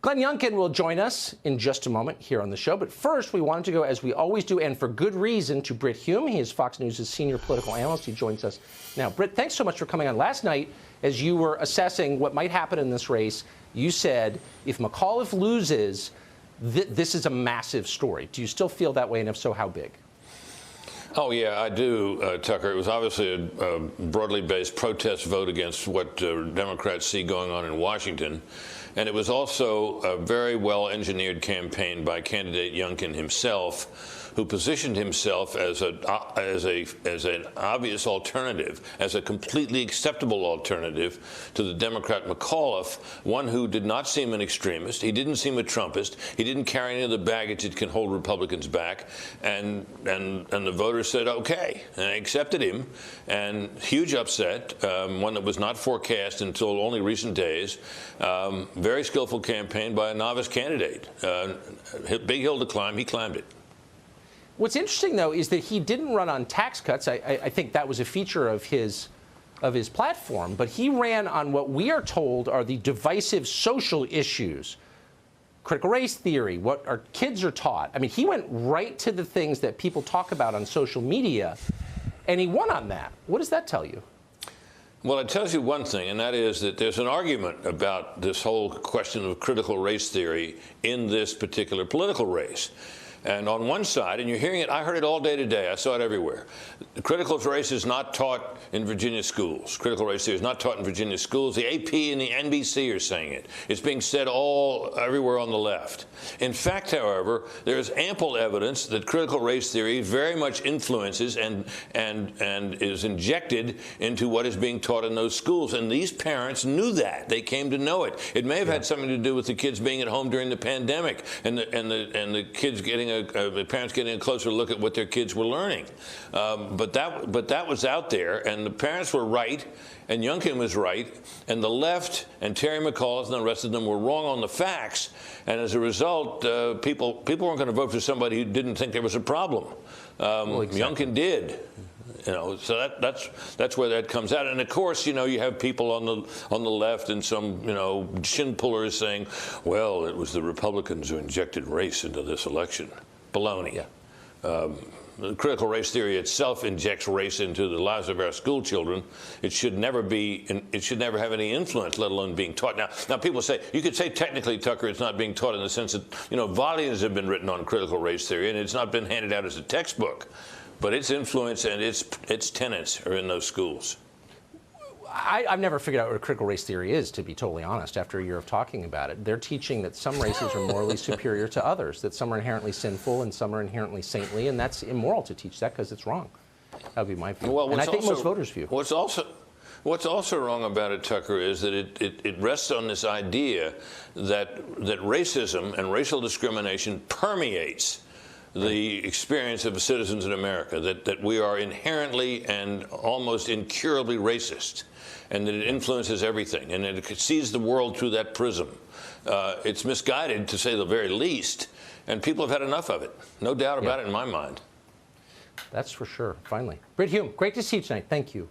Glenn Youngkin will join us in just a moment here on the show. But first, we wanted to go, as we always do, and for good reason, to Brit Hume. He is Fox News' senior political analyst. He joins us now. Brit, thanks so much for coming on. Last night, as you were assessing what might happen in this race, you said if McAuliffe loses, this is a massive story. Do you still feel that way, and if so, how big? Oh, yeah, I do, Tucker. It was obviously a broadly based protest vote against what Democrats see going on in Washington. And it was also a very well-engineered campaign by candidate Youngkin himself, who positioned himself as an obvious alternative, as a completely acceptable alternative to the Democrat McAuliffe, one who did not seem an extremist. He didn't seem a Trumpist. He didn't carry any of the baggage that can hold Republicans back. And the voters said, okay, and they accepted him. And huge upset, one that was not forecast until only recent days. Very skillful campaign by a novice candidate. Big hill to climb. He climbed it. What's interesting, though, is that he didn't run on tax cuts. I think that was a feature of his platform. But he ran on what we are told are the divisive social issues, critical race theory, what our kids are taught. I mean, he went right to the things that people talk about on social media, and he won on that. What does that tell you? Well, it tells you one thing, and that is that there's an argument about this whole question of critical race theory in this particular political race. And on one side, and you're hearing it, I heard it all day today, I saw it everywhere. Critical race is not taught in Virginia schools. Critical race theory is not taught in Virginia schools. The AP and the NBC are saying it. It's being said everywhere on the left. In fact, however, there is ample evidence that critical race theory very much influences and is injected into what is being taught in those schools. And these parents knew that. They came to know it. It may have had something to do with the kids being at home during the pandemic and the kids getting the parents getting a closer look at what their kids were learning. But that was out there, and the parents were right, and Youngkin was right, and the left and Terry McAuliffe and the rest of them were wrong on the facts, and as a result, people weren't going to vote for somebody who didn't think there was a problem. Well, exactly. Youngkin did. So that's where that comes out. And of course, you have people on the left and some, shin pullers saying, well, it was the Republicans who injected race into this election. Baloney. Yeah. The critical race theory itself injects race into the lives of our school children. It should never have any influence, let alone being taught. Now people say, you could say technically, Tucker, it's not being taught in the sense that, volumes have been written on critical race theory, and it's not been handed out as a textbook. But its influence and its tenets are in those schools. I've never figured out what critical race theory is, to be totally honest, after a year of talking about it. They're teaching that some races are morally superior to others, that some are inherently sinful and some are inherently saintly, and that's immoral to teach that because it's wrong. That would be my view. Well, and I think most voters' view. What's also wrong about it, Tucker, is that it rests on this idea that racism and racial discrimination permeates the experience of citizens in America, that we are inherently and almost incurably racist, and that it influences everything, and that it sees the world through that prism. It's misguided, to say the very least, and people have had enough of it. No doubt about it in my mind. That's for sure, finally. Brit Hume, great to see you tonight. Thank you.